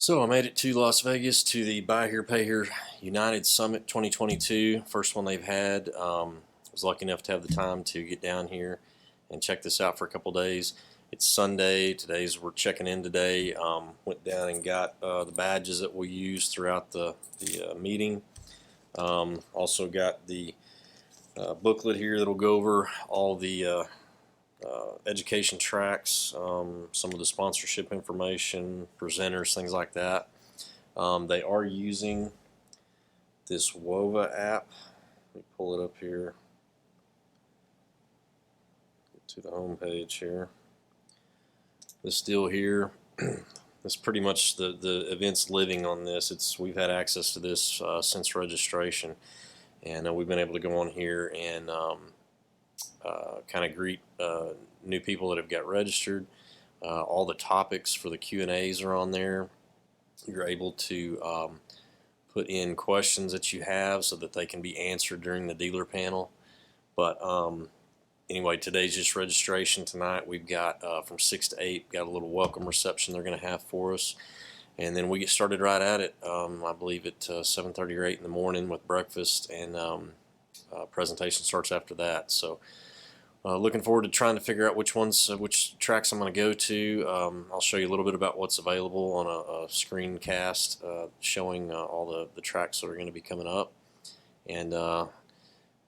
So I made it to Las Vegas to the Buy Here, Pay Here United Summit 2022. First one they've had. Was lucky enough to have the time to get down here and check this out for a couple days. It's Sunday. We're checking in today. Went down and got the badges that we'll use throughout the meeting. Also got the booklet here that'll go over all the education tracks, some of the sponsorship information, presenters, things like that. They are using this WVA app. Let me pull it up here. Get to the home page here. This deal here, it's pretty much the event's living on this. We've had access to this since registration, and we've been able to go on here and kind of greet new people that have got registered. All the topics for the Q&As are on there. You're able to put in questions that you have so that they can be answered during the dealer panel. But anyway, today's just registration. Tonight we've got from 6 to 8, got a little welcome reception they're going to have for us. And then we get started right at it, I believe at 7:30 or 8 in the morning with breakfast, and presentation starts after that. So looking forward to trying to figure out which tracks I'm going to go to. I'll show you a little bit about what's available on a screencast showing all the tracks that are going to be coming up. And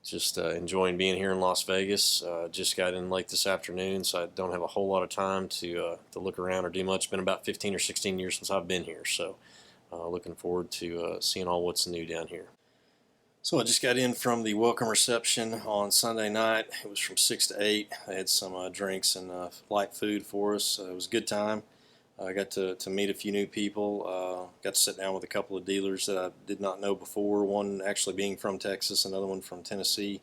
just enjoying being here in Las Vegas. Just got in late this afternoon, so I don't have a whole lot of time to look around or do much. It's been about 15 or 16 years since I've been here, so looking forward to seeing all what's new down here. So I just got in from the welcome reception on Sunday night. It was from 6 to 8. I had some drinks and light food for us. It was a good time. I got to meet a few new people. Got to sit down with a couple of dealers that I did not know before, one actually being from Texas, another one from Tennessee.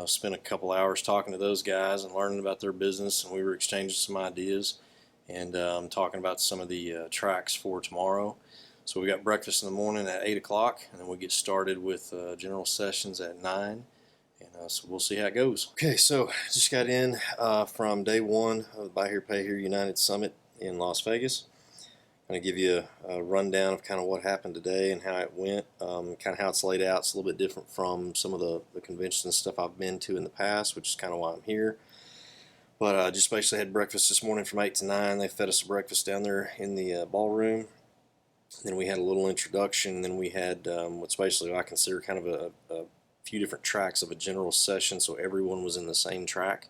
Spent a couple hours talking to those guys and learning about their business, and we were exchanging some ideas and talking about some of the tracks for tomorrow. So we got breakfast in the morning at 8 o'clock, and then we get started with general sessions at 9, and so we'll see how it goes. Okay, so just got in from day one of the Buy Here, Pay Here United Summit in Las Vegas. I'm going to give you a rundown of kind of what happened today and how it went, kind of how it's laid out. It's a little bit different from some of the conventions and stuff I've been to in the past, which is kind of why I'm here. But just basically had breakfast this morning from 8 to 9. They fed us a breakfast down there in the ballroom. Then we had a little introduction. Then we had what's basically I consider kind of a few different tracks of a general session, so everyone was in the same track.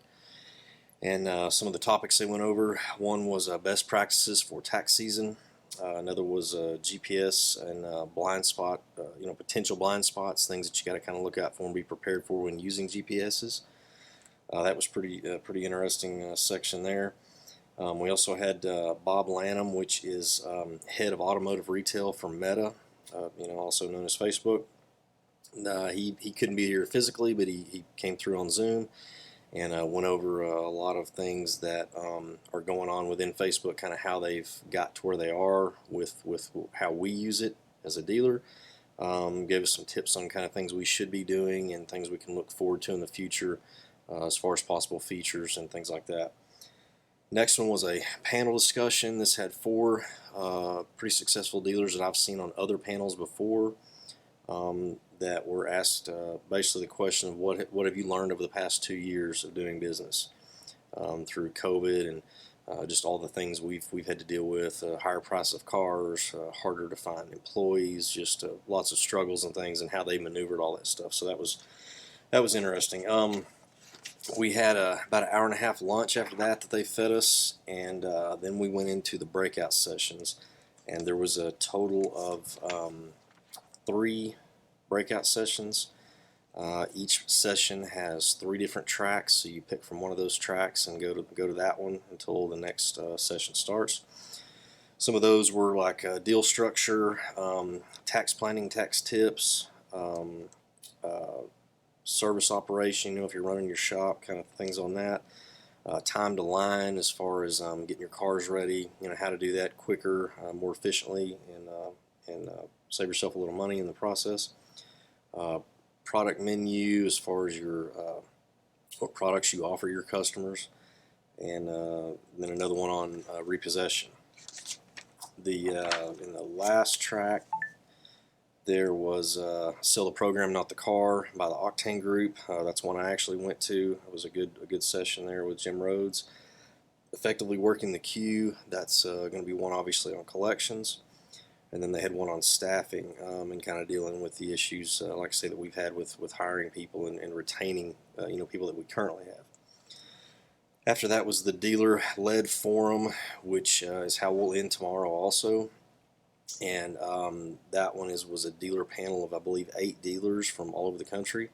And some of the topics they went over, one was best practices for tax season. Another was GPS and blind spot, potential blind spots, things that you got to kind of look out for and be prepared for when using GPSs. That was pretty interesting section there. We also had Bob Lanham, which is head of automotive retail for Meta, also known as Facebook. He couldn't be here physically, but he came through on Zoom and went over a lot of things that are going on within Facebook, kind of how they've got to where they are with how we use it as a dealer. Gave us some tips on kind of things we should be doing and things we can look forward to in the future as far as possible features and things like that. Next one was a panel discussion. This had 4 pretty successful dealers that I've seen on other panels before that were asked basically the question of what have you learned over the past 2 years of doing business through COVID and just all the things we've had to deal with, higher price of cars, harder to find employees, just lots of struggles and things, and how they maneuvered all that stuff. So that was interesting. We had about an hour and a half lunch after that they fed us, and then we went into the breakout sessions, and there was a total of 3 breakout sessions. Each session has 3 different tracks, so you pick from one of those tracks and go to that one until the next session starts. Some of those were like deal structure, tax planning, tax tips, service operation, if you're running your shop, kind of things on that. Time to line as far as getting your cars ready, how to do that quicker, more efficiently, and save yourself a little money in the process. Product menu as far as your what products you offer your customers, and then another one on repossession. In the last track, there was Sell the Program, Not the Car by the Octane Group. That's one I actually went to. It was a good session there with Jim Rhodes. Effectively Working the Queue, that's going to be one obviously on collections. And then they had one on staffing and kind of dealing with the issues, like I say, that we've had with hiring people and retaining people that we currently have. After that was the dealer-led forum, which is how we'll end tomorrow also. And that one was a dealer panel of, I believe, 8 dealers from all over the country.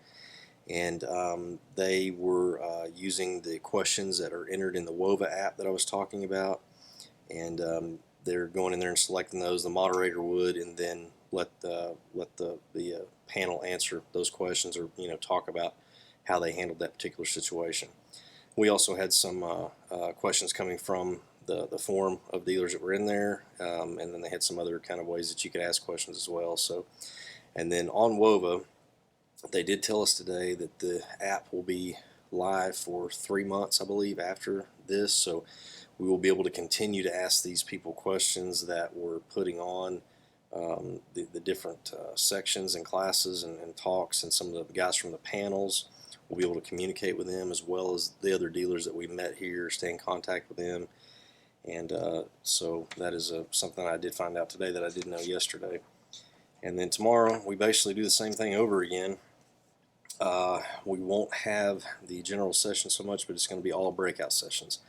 And they were using the questions that are entered in the WVA app that I was talking about. And they're going in there and selecting those. The moderator would, and then let the panel answer those questions, or talk about how they handled that particular situation. We also had some questions coming from the forum of dealers that were in there, and then they had some other kind of ways that you could ask questions as well. So, and then on WVA, they did tell us today that the app will be live for 3 months, I believe, after this. So we will be able to continue to ask these people questions that we're putting on the different sections and classes and talks, and some of the guys from the panels. We'll be able to communicate with them, as well as the other dealers that we met here, stay in contact with them. And so that is something I did find out today that I didn't know yesterday. And then tomorrow we basically do the same thing over again. We won't have the general session so much, but it's going to be all breakout sessions.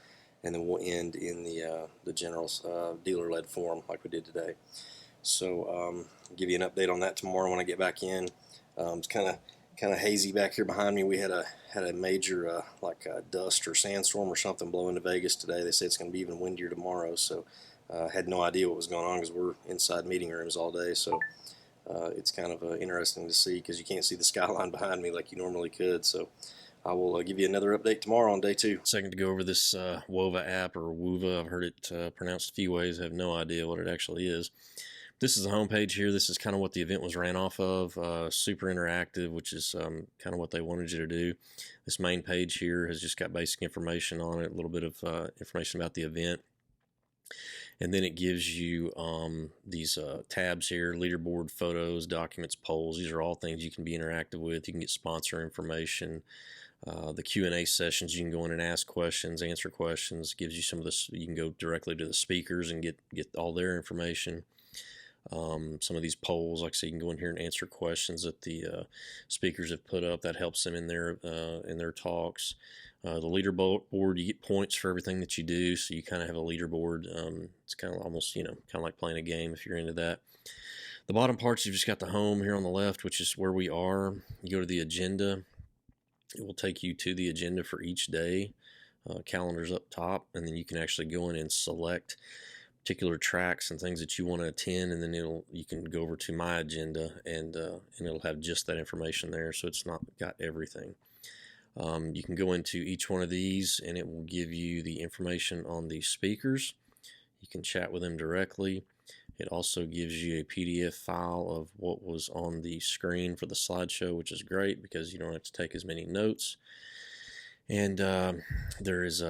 And then we'll end in the general dealer-led forum like we did today. So I'll give you an update on that tomorrow when I get back in. It's kind of hazy back here behind me. We had a major dust or sandstorm or something blow into Vegas today. They say it's going to be even windier tomorrow. So had no idea what was going on because we're inside meeting rooms all day. So it's kind of interesting to see, because you can't see the skyline behind me like you normally could. So I will give you another update tomorrow on day 2. Second to go over this WVA app, or WVA. I've heard it pronounced a few ways. I have no idea what it actually is. This is the homepage here. This is kind of what the event was ran off of. Super interactive, which is kind of what they wanted you to do. This main page here has just got basic information on it, a little bit of information about the event. And then it gives you these tabs here: leaderboard, photos, documents, polls. These are all things you can be interactive with. You can get sponsor information. The Q&A sessions, you can go in and ask questions, answer questions. Gives you some of this. You can go directly to the speakers and get all their information. Some of these polls, like I say, you can go in here and answer questions that the speakers have put up. That helps them in their talks. The leaderboard, you get points for everything that you do, so you kind of have a leaderboard. It's kind of almost, kind of like playing a game if you're into that. The bottom parts, you've just got the home here on the left, which is where we are. You go to the agenda. It will take you to the agenda for each day. Calendar's up top, and then you can actually go in and select particular tracks and things that you want to attend, and then you can go over to my agenda, and it'll have just that information there, so it's not got everything. You can go into each one of these, and it will give you the information on the speakers. You can chat with them directly. It also gives you a PDF file of what was on the screen for the slideshow, which is great because you don't have to take as many notes. And there is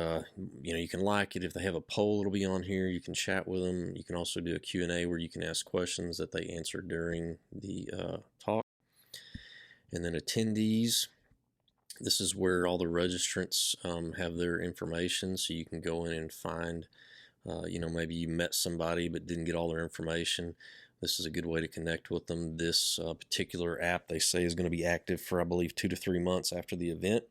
you can like it. If they have a poll, it'll be on here. You can chat with them. You can also do a Q&A where you can ask questions that they answer during the talk. And then attendees. This is where all the registrants have their information, so you can go in and find, maybe you met somebody but didn't get all their information. This is a good way to connect with them. This particular app, they say, is going to be active for, I believe, 2 to 3 months after the event.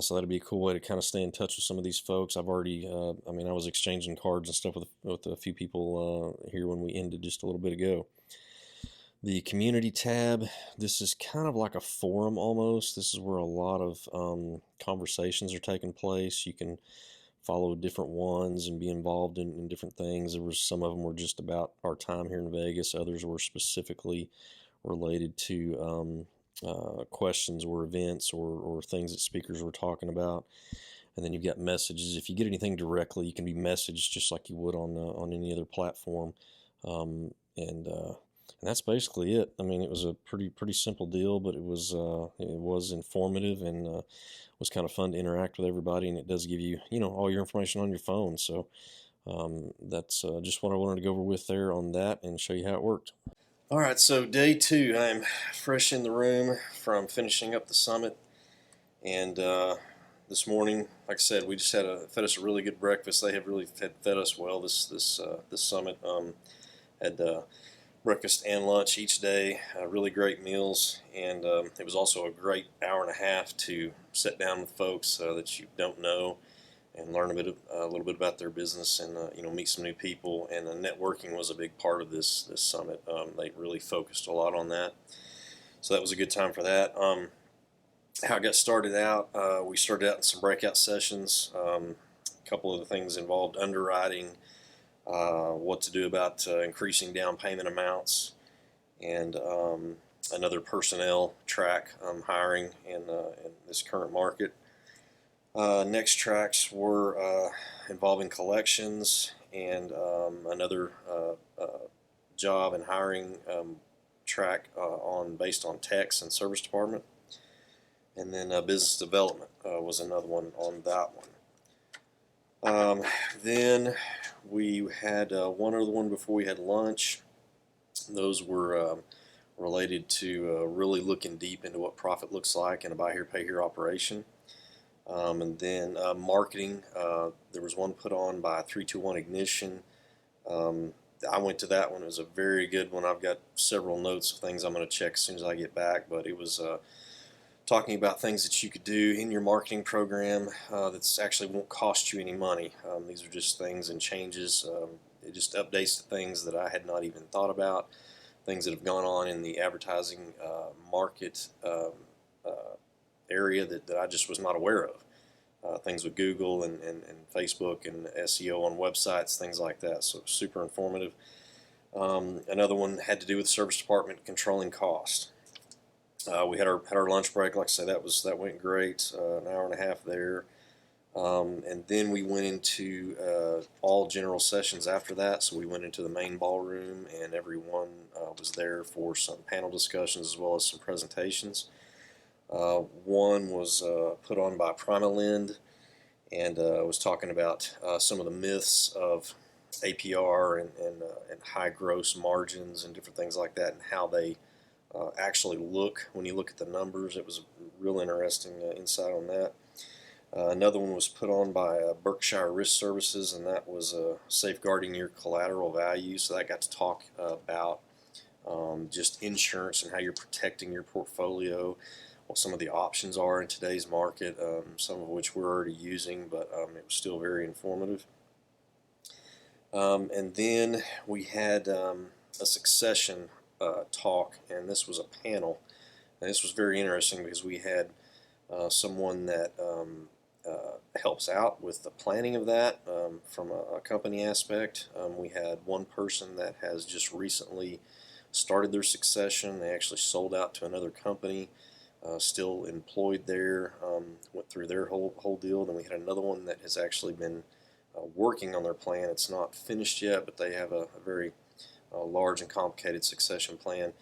So that'll be a cool way to kind of stay in touch with some of these folks. I've already, I was exchanging cards and stuff with a few people here when we ended just a little bit ago. The community tab, this is kind of like a forum almost. This is where a lot of conversations are taking place. You can follow different ones and be involved in different things. Some of them were just about our time here in Vegas. Others were specifically related to questions or events or things that speakers were talking about. And then you've got messages. If you get anything directly, you can be messaged just like you would on any other platform. And that's basically it. It was a pretty simple deal, but it was informative, and was kind of fun to interact with everybody. And it does give you all your information on your phone. So That's just what I wanted to go over with there on that and show you how it worked. All right, so day 2, I'm fresh in the room from finishing up the summit, and this morning, like I said, we just fed us a really good breakfast. They have really fed us well this summit. Had breakfast and lunch each day, really great meals, and it was also a great hour and a half to sit down with folks that you don't know and learn a little bit about their business, and meet some new people. And networking was a big part of this summit. They really focused a lot on that, so that was a good time for that. How I got started out, we started out in some breakout sessions. A couple of the things involved underwriting, what to do about increasing down payment amounts, and another personnel track, hiring in this current market. Next tracks were involving collections, and another job and hiring track based on techs and service department, and then business development was another one on that one. Then we had one other one before we had lunch. Those were related to really looking deep into what profit looks like in a buy here, pay here operation. And then marketing, there was one put on by 321 Ignition. I went to that one. It was a very good one. I've got several notes of things I'm going to check as soon as I get back, but it was talking about things that you could do in your marketing program that's actually won't cost you any money. These are just things and changes. It just updates the things that I had not even thought about, things that have gone on in the advertising market area that I just was not aware of. Things with Google and Facebook and SEO on websites, things like that. So super informative. Another one had to do with the service department controlling cost. We had our lunch break. Like I said, that went great. An hour and a half there. And then we went into all general sessions after that. So we went into the main ballroom, and everyone was there for some panel discussions as well as some presentations. One was put on by PrimaLend, and was talking about some of the myths of APR and high gross margins and different things like that, and how they actually look when you look at the numbers. It was a real interesting insight on that. Another one was put on by Berkshire Risk Services, and that was safeguarding your collateral value. So that got to talk about just insurance and how you're protecting your portfolio, what some of the options are in today's market, some of which we're already using, but it was still very informative. And then we had a succession talk, and this was a panel. And this was very interesting because we had someone that helps out with the planning of that from a company aspect. We had one person that has just recently started their succession. They actually sold out to another company, still employed there, went through their whole deal. Then we had another one that has actually been working on their plan. It's not finished yet, but they have a very large and complicated succession plan.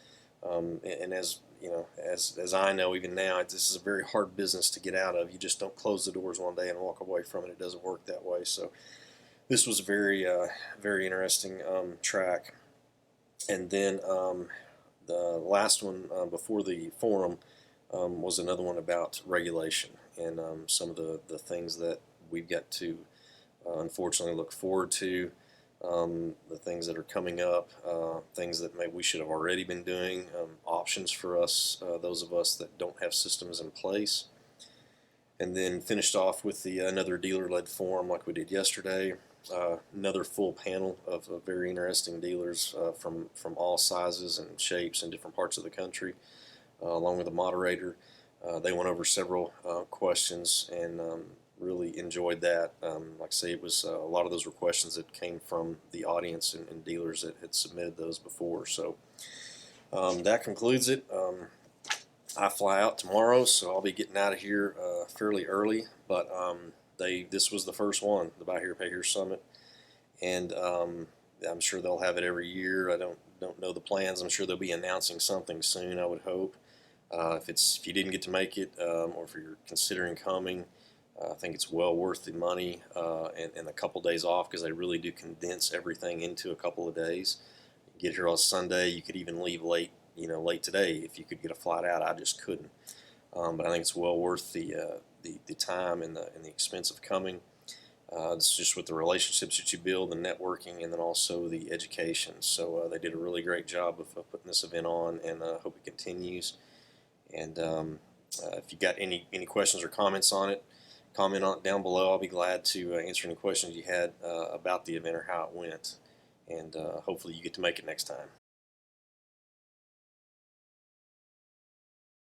And as you know, as I know, even now, this is a very hard business to get out of. You just don't close the doors one day and walk away from it. It doesn't work that way. So this was a very very interesting track. And then the last one before the forum was another one about regulation and some of the things that we've got to unfortunately look forward to, the things that are coming up, things that maybe we should have already been doing, options for us, those of us that don't have systems in place. And then finished off with another dealer-led forum like we did yesterday. Another full panel of very interesting dealers from all sizes and shapes in different parts of the country, along with a moderator. They went over several questions and really enjoyed that. Like I say, it was a lot of those were questions that came from the audience and dealers that had submitted those before. So that concludes it. I fly out tomorrow, so I'll be getting out of here fairly early. But this was the first one, the Buy Here Pay Here Summit, and I'm sure they'll have it every year. I don't know the plans. I'm sure they'll be announcing something soon, I would hope. If you didn't get to make it, or if you're considering coming, I think it's well worth the money and a couple days off, because they really do condense everything into a couple of days. You get here on Sunday, you could even leave late, late today if you could get a flight out. I just couldn't. But I think it's well worth the time and the expense of coming. It's just with the relationships that you build, the networking, and then also the education. So they did a really great job of putting this event on, and I hope it continues. And if you got any questions or comments on it, comment on it down below. I'll be glad to answer any questions you had about the event or how it went. And hopefully you get to make it next time.